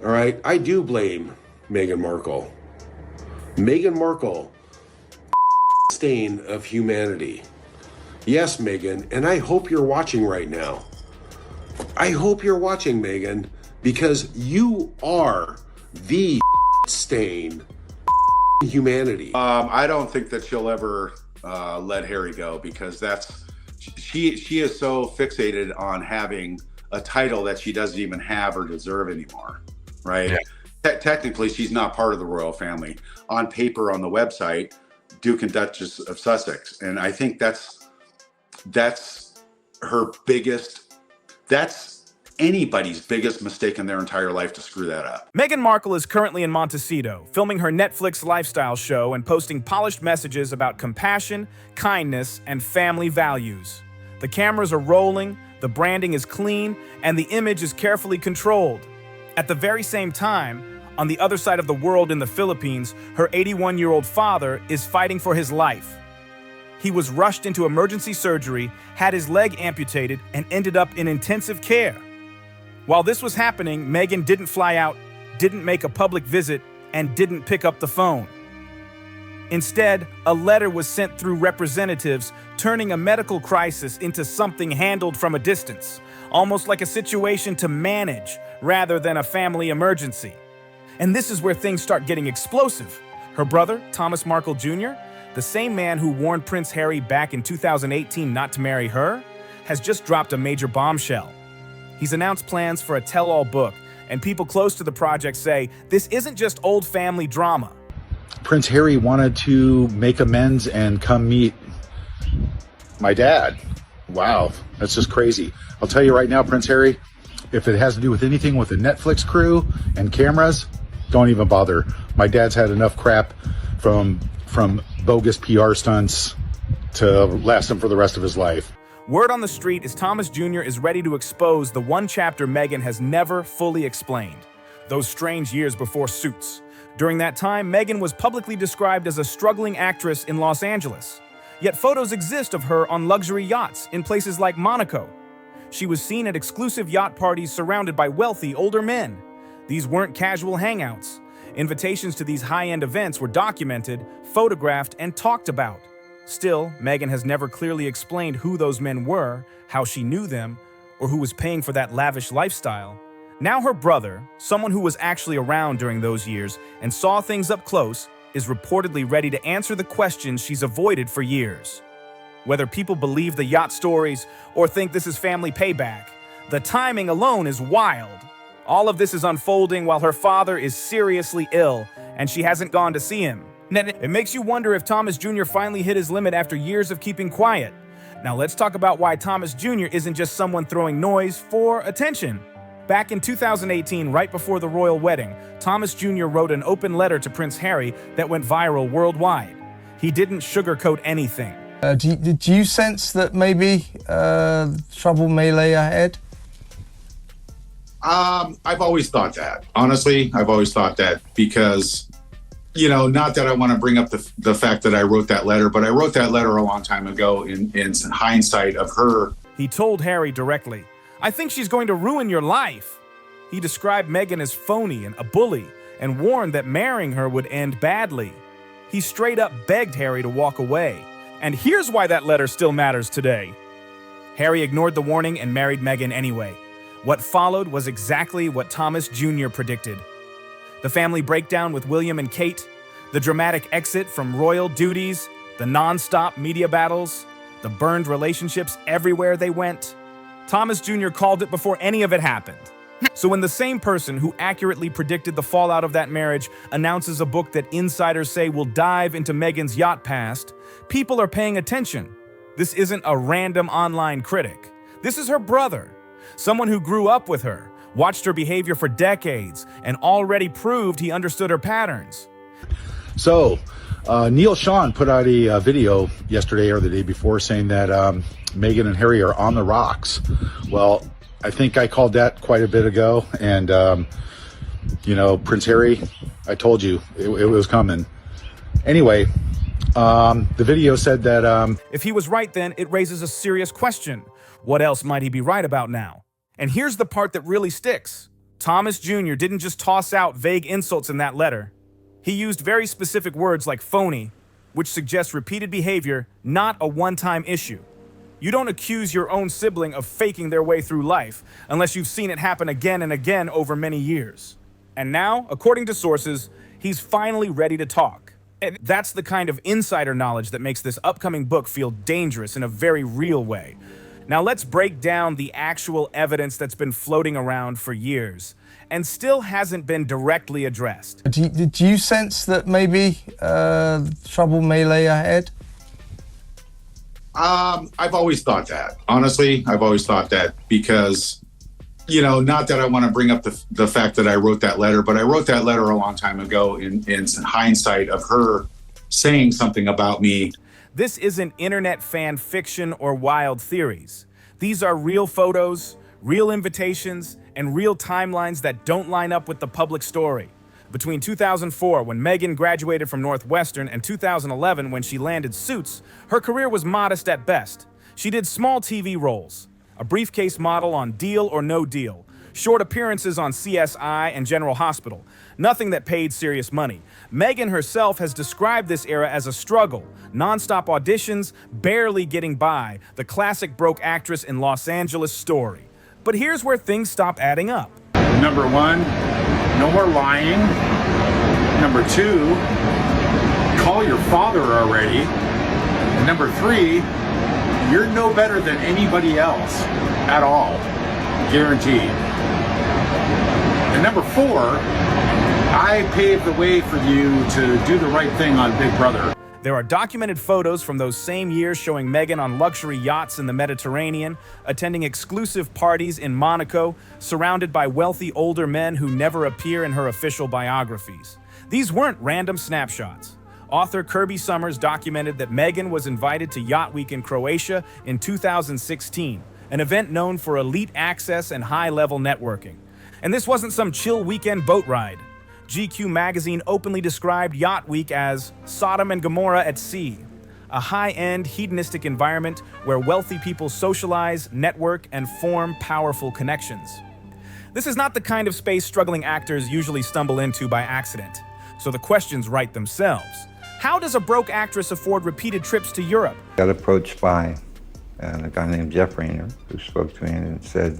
All right, I do blame Meghan Markle. Meghan Markle, stain of humanity. Yes, Meghan, and I hope you're watching right now. I hope you're watching, Meghan, because you are the stain of humanity. I don't think that she'll ever let Harry go, because she is so fixated on having a title that she doesn't even have or deserve anymore, right? Yeah. Technically, she's not part of the royal family. On paper, on the website, Duke and Duchess of Sussex, and I think that's her biggest. That's anybody's biggest mistake in their entire life, to screw that up. Meghan Markle is currently in Montecito, filming her Netflix lifestyle show and posting polished messages about compassion, kindness, and family values. The cameras are rolling, the branding is clean, and the image is carefully controlled. At the very same time, on the other side of the world in the Philippines, her 81-year-old father is fighting for his life. He was rushed into emergency surgery, had his leg amputated, and ended up in intensive care. While this was happening, Meghan didn't fly out, didn't make a public visit, and didn't pick up the phone. Instead, a letter was sent through representatives, turning a medical crisis into something handled from a distance, almost like a situation to manage rather than a family emergency. And this is where things start getting explosive. Her brother, Thomas Markle Jr., the same man who warned Prince Harry back in 2018 not to marry her, has just dropped a major bombshell. He's announced plans for a tell-all book, and people close to the project say this isn't just old family drama. Prince Harry wanted to make amends and come meet my dad. Wow, that's just crazy. I'll tell you right now, Prince Harry, if it has to do with anything with the Netflix crew and cameras, don't even bother. My dad's had enough crap from bogus PR stunts to last him for the rest of his life. Word on the street is Thomas Jr. is ready to expose the one chapter Meghan has never fully explained, those strange years before Suits. During that time, Meghan was publicly described as a struggling actress in Los Angeles. Yet photos exist of her on luxury yachts in places like Monaco. She was seen at exclusive yacht parties surrounded by wealthy older men. These weren't casual hangouts. Invitations to these high-end events were documented, photographed, and talked about. Still, Meghan has never clearly explained who those men were, how she knew them, or who was paying for that lavish lifestyle. Now her brother, someone who was actually around during those years and saw things up close, is reportedly ready to answer the questions she's avoided for years. Whether people believe the yacht stories or think this is family payback, the timing alone is wild. All of this is unfolding while her father is seriously ill and she hasn't gone to see him. It makes you wonder if Thomas Jr. finally hit his limit after years of keeping quiet. Now let's talk about why Thomas Jr. isn't just someone throwing noise for attention. Back in 2018, right before the royal wedding, Thomas Jr. wrote an open letter to Prince Harry that went viral worldwide. He didn't sugarcoat anything. Do you sense that maybe trouble may lay ahead? I've always thought that. Honestly, I've always thought that because, not that I want to bring up the fact that I wrote that letter, but I wrote that letter a long time ago in hindsight of her. He told Harry directly, "I think she's going to ruin your life." He described Meghan as phony and a bully and warned that marrying her would end badly. He straight up begged Harry to walk away. And here's why that letter still matters today. Harry ignored the warning and married Meghan anyway. What followed was exactly what Thomas Jr. predicted. The family breakdown with William and Kate, the dramatic exit from royal duties, the non-stop media battles, the burned relationships everywhere they went. Thomas Jr. called it before any of it happened. So when the same person who accurately predicted the fallout of that marriage announces a book that insiders say will dive into Meghan's yacht past, people are paying attention. This isn't a random online critic. This is her brother, someone who grew up with her, watched her behavior for decades, and already proved he understood her patterns. So, Neil Sean put out a video yesterday or the day before saying that Meghan and Harry are on the rocks. Well, I think I called that quite a bit ago, and Prince Harry, I told you it was coming. Anyway, the video said that if he was right then, it raises a serious question. What else might he be right about now? And here's the part that really sticks. Thomas Jr. didn't just toss out vague insults in that letter. He used very specific words like phony, which suggests repeated behavior, not a one-time issue. You don't accuse your own sibling of faking their way through life unless you've seen it happen again and again over many years. And now, according to sources, he's finally ready to talk. And that's the kind of insider knowledge that makes this upcoming book feel dangerous in a very real way. Now let's break down the actual evidence that's been floating around for years and still hasn't been directly addressed. Do you sense that maybe trouble may lay ahead? I've always thought that. Honestly, I've always thought that because, you know, not that I want to bring up the fact that I wrote that letter, but I wrote that letter a long time ago in hindsight of her saying something about me. This isn't internet fan fiction or wild theories. These are real photos, real invitations, and real timelines that don't line up with the public story. Between 2004, when Meghan graduated from Northwestern, and 2011, when she landed Suits, her career was modest at best. She did small TV roles, a briefcase model on Deal or No Deal, short appearances on CSI and General Hospital, nothing that paid serious money. Meghan herself has described this era as a struggle, non-stop auditions, barely getting by, the classic broke actress in Los Angeles story. But here's where things stop adding up. Number one, no more lying. Number two, call your father already. And number three, you're no better than anybody else at all, guaranteed. And number four, I paved the way for you to do the right thing on Big Brother. There are documented photos from those same years showing Meghan on luxury yachts in the Mediterranean, attending exclusive parties in Monaco, surrounded by wealthy older men who never appear in her official biographies. These weren't random snapshots. Author Kirby Summers documented that Meghan was invited to Yacht Week in Croatia in 2016, an event known for elite access and high-level networking. And this wasn't some chill weekend boat ride. GQ magazine openly described Yacht Week as Sodom and Gomorrah at sea, a high-end, hedonistic environment where wealthy people socialize, network, and form powerful connections. This is not the kind of space struggling actors usually stumble into by accident, so the questions write themselves. How does a broke actress afford repeated trips to Europe? Got approached by a guy named Jeff Rayner, who spoke to me and said,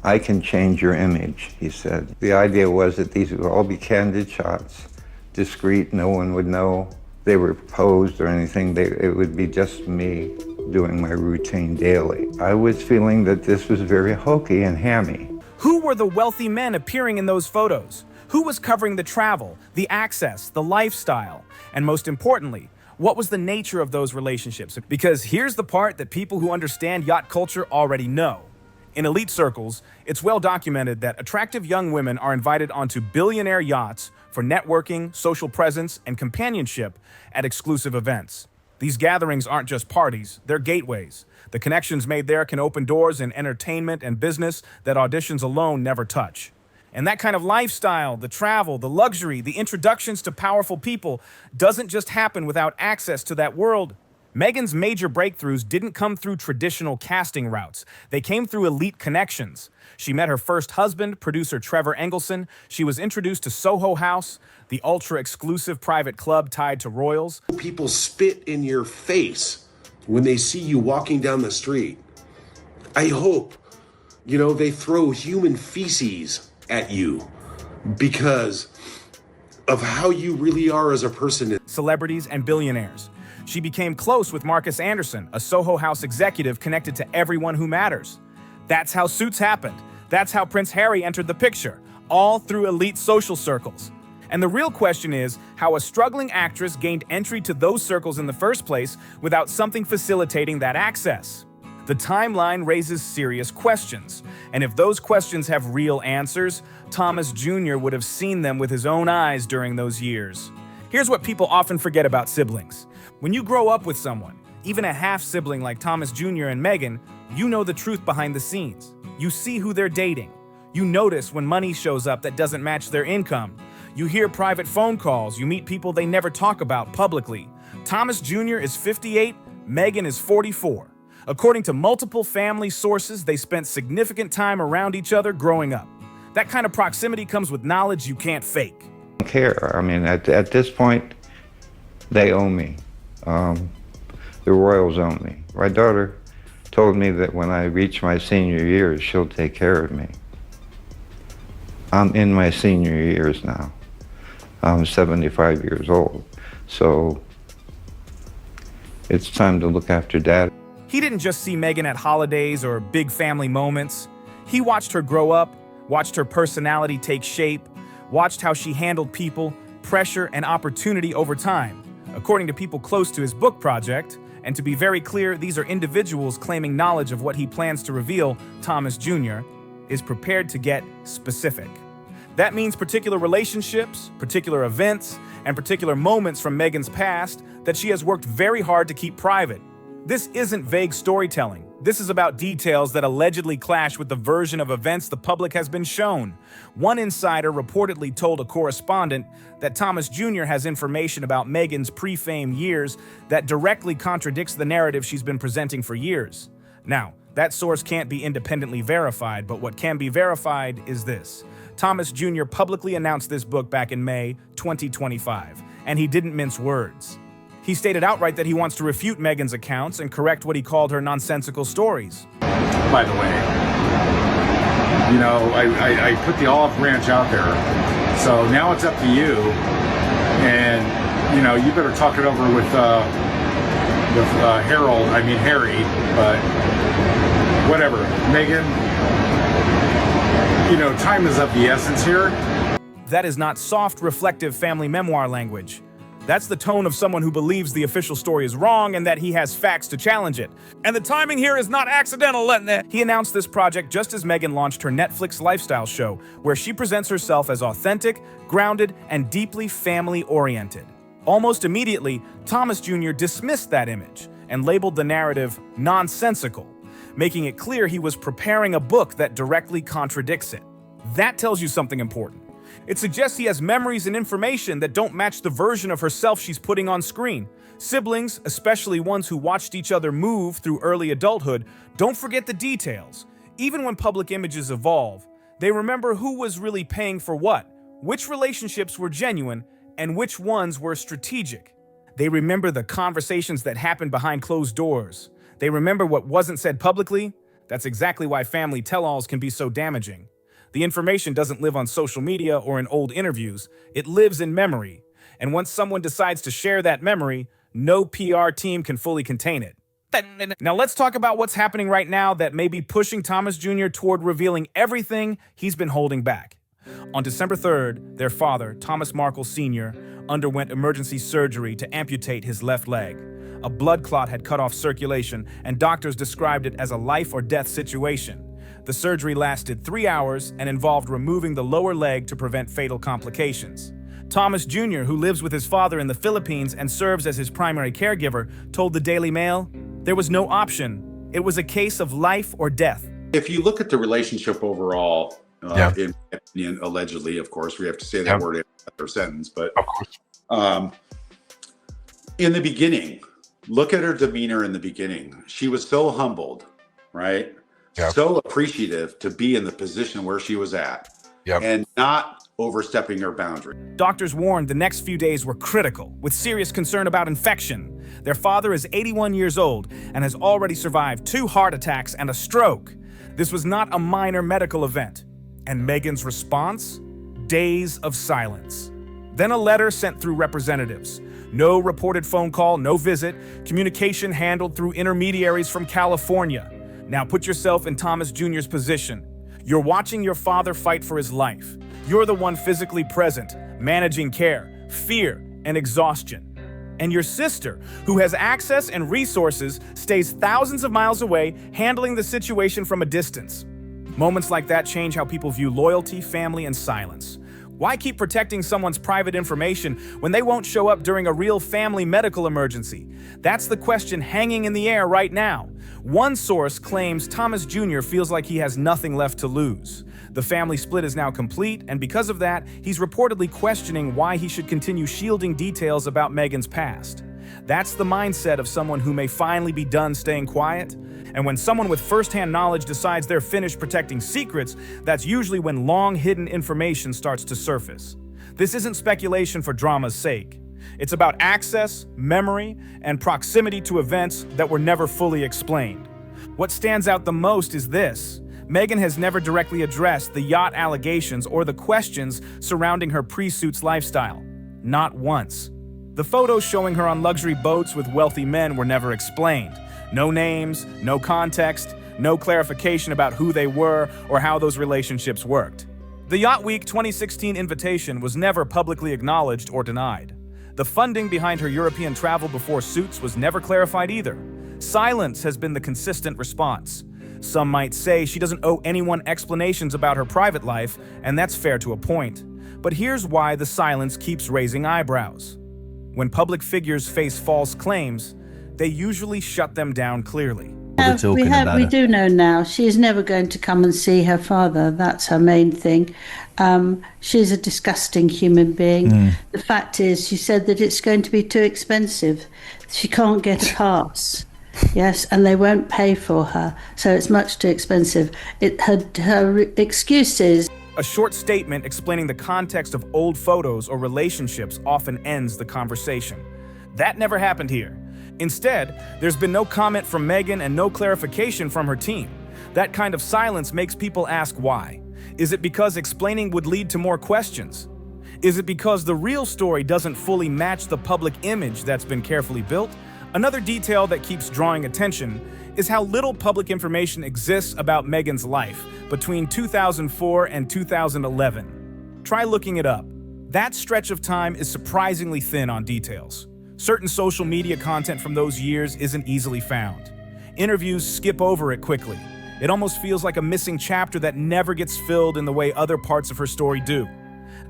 I can change your image, he said. The idea was that these would all be candid shots, discreet, no one would know they were posed or anything. It would be just me doing my routine daily. I was feeling that this was very hokey and hammy. Who were the wealthy men appearing in those photos? Who was covering the travel, the access, the lifestyle? And most importantly, what was the nature of those relationships? Because here's the part that people who understand yacht culture already know. In elite circles, it's well documented that attractive young women are invited onto billionaire yachts for networking, social presence, and companionship at exclusive events. These gatherings aren't just parties, they're gateways. The connections made there can open doors in entertainment and business that auditions alone never touch. And that kind of lifestyle, the travel, the luxury, the introductions to powerful people doesn't just happen without access to that world. Meghan's major breakthroughs didn't come through traditional casting routes. They came through elite connections. She met her first husband, producer Trevor Engelson. She was introduced to Soho House, the ultra-exclusive private club tied to royals. People spit in your face when they see you walking down the street. I hope, they throw human feces at you because of how you really are as a person. Celebrities and billionaires. She became close with Marcus Anderson, a Soho House executive connected to everyone who matters. That's how Suits happened. That's how Prince Harry entered the picture, all through elite social circles. And the real question is how a struggling actress gained entry to those circles in the first place without something facilitating that access. The timeline raises serious questions, and if those questions have real answers, Thomas Jr. would have seen them with his own eyes during those years. Here's what people often forget about siblings. When you grow up with someone, even a half-sibling like Thomas Jr. and Meghan, you know the truth behind the scenes. You see who they're dating. You notice when money shows up that doesn't match their income. You hear private phone calls. You meet people they never talk about publicly. Thomas Jr. is 58, Meghan is 44. According to multiple family sources, they spent significant time around each other growing up. That kind of proximity comes with knowledge you can't fake. Don't care. I mean, at this point, they own me. The royals own me. My daughter told me that when I reach my senior years, she'll take care of me. I'm in my senior years now. I'm 75 years old. So it's time to look after Dad. He didn't just see Meghan at holidays or big family moments. He watched her grow up, watched her personality take shape, watched how she handled people, pressure, and opportunity over time. According to people close to his book project, and to be very clear, these are individuals claiming knowledge of what he plans to reveal, Thomas Jr. is prepared to get specific. That means particular relationships, particular events, and particular moments from Meghan's past that she has worked very hard to keep private. This isn't vague storytelling. This is about details that allegedly clash with the version of events the public has been shown. One insider reportedly told a correspondent that Thomas Jr. has information about Meghan's pre-fame years that directly contradicts the narrative she's been presenting for years. Now, that source can't be independently verified, but what can be verified is this. Thomas Jr. publicly announced this book back in May 2025, and he didn't mince words. He stated outright that he wants to refute Meghan's accounts and correct what he called her nonsensical stories. By the way, you know, I put the olive branch out there, so now it's up to you, and you know, you better talk it over with Harry, but whatever. Meghan, you know, time is of the essence here. That is not soft, reflective family memoir language. That's the tone of someone who believes the official story is wrong and that he has facts to challenge it. And the timing here is not accidental, He announced this project just as Meghan launched her Netflix lifestyle show, where she presents herself as authentic, grounded, and deeply family-oriented. Almost immediately, Thomas Jr. dismissed that image and labeled the narrative nonsensical, making it clear he was preparing a book that directly contradicts it. That tells you something important. It suggests he has memories and information that don't match the version of herself she's putting on screen. Siblings, especially ones who watched each other move through early adulthood, don't forget the details. Even when public images evolve, they remember who was really paying for what, which relationships were genuine, and which ones were strategic. They remember the conversations that happened behind closed doors. They remember what wasn't said publicly. That's exactly why family tell-alls can be so damaging. The information doesn't live on social media or in old interviews. It lives in memory. And once someone decides to share that memory, no PR team can fully contain it. Now let's talk about what's happening right now that may be pushing Thomas Jr. toward revealing everything he's been holding back. On December 3rd, their father, Thomas Markle Sr., underwent emergency surgery to amputate his left leg. A blood clot had cut off circulation, and doctors described it as a life or death situation. The surgery lasted 3 hours and involved removing the lower leg to prevent fatal complications. Thomas Jr., who lives with his father in the Philippines and serves as his primary caregiver, told the Daily Mail, "There was no option. It was a case of life or death." If you look at the relationship overall, in my opinion, allegedly, of course, we have to say that word in their sentence, but Of course. In the beginning, look at her demeanor in the beginning. She was so humbled, right? So appreciative to be in the position where she was at and not overstepping her boundary. Doctors warned the next few days were critical, with serious concern about infection. Their father is 81 years old and has already survived 2 heart attacks and a stroke. This was not a minor medical event. And Meghan's response? Days of silence. Then a letter sent through representatives. No reported phone call, no visit, communication handled through intermediaries from California. Now put yourself in Thomas Jr.'s position. You're watching your father fight for his life. You're the one physically present, managing care, fear, and exhaustion. And your sister, who has access and resources, stays thousands of miles away, handling the situation from a distance. Moments like that change how people view loyalty, family, and silence. Why keep protecting someone's private information when they won't show up during a real family medical emergency? That's the question hanging in the air right now. One source claims Thomas Jr. feels like he has nothing left to lose. The family split is now complete, and because of that, he's reportedly questioning why he should continue shielding details about Meghan's past. That's the mindset of someone who may finally be done staying quiet. And when someone with first-hand knowledge decides they're finished protecting secrets, that's usually when long-hidden information starts to surface. This isn't speculation for drama's sake. It's about access, memory, and proximity to events that were never fully explained. What stands out the most is this: Meghan has never directly addressed the yacht allegations or the questions surrounding her pre-Suits lifestyle. Not once. The photos showing her on luxury boats with wealthy men were never explained. No names, no context, no clarification about who they were or how those relationships worked. The Yacht Week 2016 invitation was never publicly acknowledged or denied. The funding behind her European travel before Suits was never clarified either. Silence has been the consistent response. Some might say she doesn't owe anyone explanations about her private life, and that's fair to a point. But here's why the silence keeps raising eyebrows. When public figures face false claims, they usually shut them down clearly. We do know now she's never going to come and see her father. That's her main thing. She's a disgusting human being. The fact is, she said that it's going to be too expensive. She can't get a pass. Yes, and they won't pay for her, so it's much too expensive. Her excuse is... A short statement explaining the context of old photos or relationships often ends the conversation. That never happened here. Instead, there's been no comment from Meghan and no clarification from her team. That kind of silence makes people ask why. Is it because explaining would lead to more questions? Is it because the real story doesn't fully match the public image that's been carefully built? Another detail that keeps drawing attention is how little public information exists about Meghan's life between 2004 and 2011. Try looking it up. That stretch of time is surprisingly thin on details. Certain social media content from those years isn't easily found. Interviews skip over it quickly. It almost feels like a missing chapter that never gets filled in the way other parts of her story do.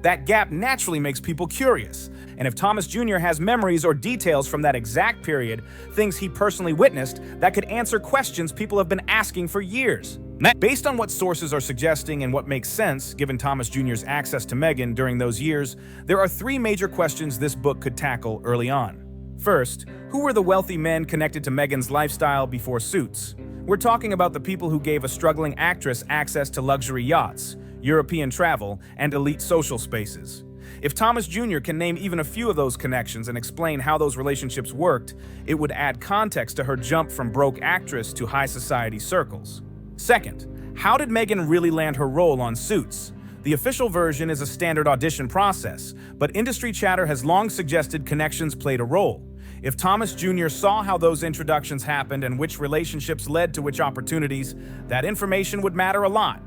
That gap naturally makes people curious. And if Thomas Jr. has memories or details from that exact period, things he personally witnessed, that could answer questions people have been asking for years. Based on what sources are suggesting and what makes sense, given Thomas Jr.'s access to Meghan during those years, there are three major questions this book could tackle early on. First, who were the wealthy men connected to Meghan's lifestyle before Suits? We're talking about the people who gave a struggling actress access to luxury yachts, European travel, and elite social spaces. If Thomas Jr. can name even a few of those connections and explain how those relationships worked, it would add context to her jump from broke actress to high society circles. Second, how did Meghan really land her role on Suits? The official version is a standard audition process, but industry chatter has long suggested connections played a role. If Thomas Jr. saw how those introductions happened and which relationships led to which opportunities, that information would matter a lot.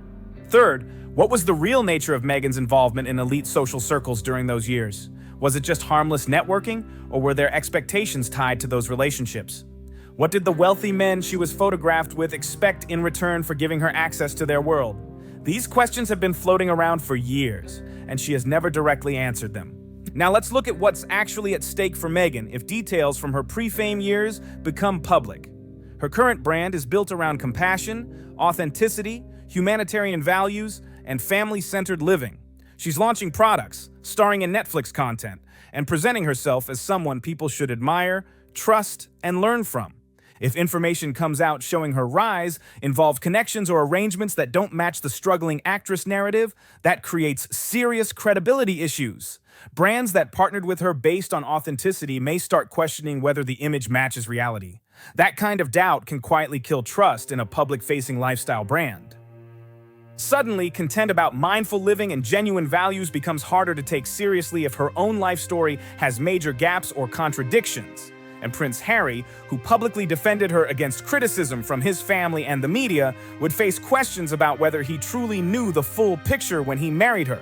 Third, what was the real nature of Meghan's involvement in elite social circles during those years? Was it just harmless networking, or were there expectations tied to those relationships? What did the wealthy men she was photographed with expect in return for giving her access to their world? These questions have been floating around for years, and she has never directly answered them. Now let's look at what's actually at stake for Meghan if details from her pre-fame years become public. Her current brand is built around compassion, authenticity, humanitarian values, and family-centered living. She's launching products, starring in Netflix content, and presenting herself as someone people should admire, trust, and learn from. If information comes out showing her rise involve connections or arrangements that don't match the struggling actress narrative, that creates serious credibility issues. Brands that partnered with her based on authenticity may start questioning whether the image matches reality. That kind of doubt can quietly kill trust in a public-facing lifestyle brand. Suddenly, content about mindful living and genuine values becomes harder to take seriously if her own life story has major gaps or contradictions. And Prince Harry, who publicly defended her against criticism from his family and the media, would face questions about whether he truly knew the full picture when he married her.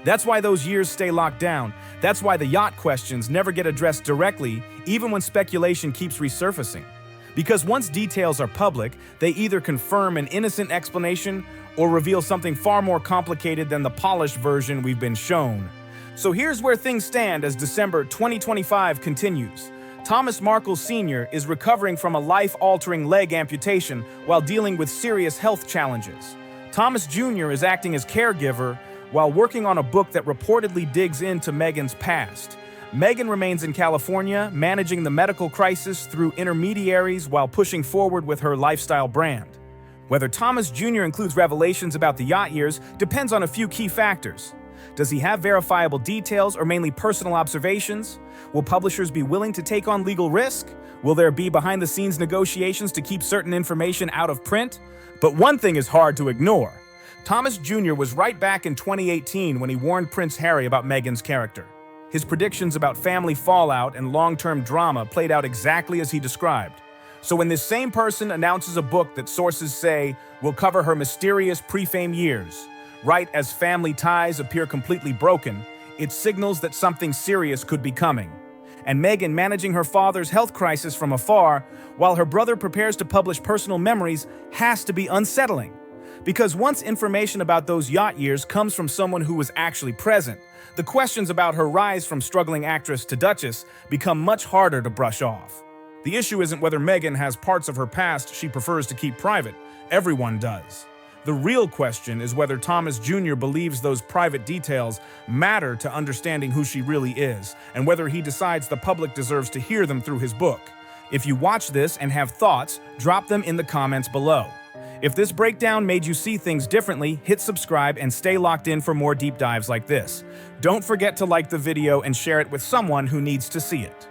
That's why those years stay locked down. That's why the yacht questions never get addressed directly, even when speculation keeps resurfacing. Because once details are public, they either confirm an innocent explanation or reveal something far more complicated than the polished version we've been shown. So here's where things stand as December 2025 continues. Thomas Markle Sr. is recovering from a life-altering leg amputation while dealing with serious health challenges. Thomas Jr. is acting as caregiver while working on a book that reportedly digs into Meghan's past. Meghan remains in California, managing the medical crisis through intermediaries while pushing forward with her lifestyle brand. Whether Thomas Jr. includes revelations about the yacht years depends on a few key factors. Does he have verifiable details or mainly personal observations? Will publishers be willing to take on legal risk? Will there be behind-the-scenes negotiations to keep certain information out of print? But one thing is hard to ignore. Thomas Jr. was right back in 2018 when he warned Prince Harry about Meghan's character. His predictions about family fallout and long-term drama played out exactly as he described. So when this same person announces a book that sources say will cover her mysterious pre-fame years, right as family ties appear completely broken, it signals that something serious could be coming. And Meghan managing her father's health crisis from afar, while her brother prepares to publish personal memories, has to be unsettling. Because once information about those yacht years comes from someone who was actually present, the questions about her rise from struggling actress to duchess become much harder to brush off. The issue isn't whether Meghan has parts of her past she prefers to keep private. Everyone does. The real question is whether Thomas Jr. believes those private details matter to understanding who she really is, and whether he decides the public deserves to hear them through his book. If you watch this and have thoughts, drop them in the comments below. If this breakdown made you see things differently, hit subscribe and stay locked in for more deep dives like this. Don't forget to like the video and share it with someone who needs to see it.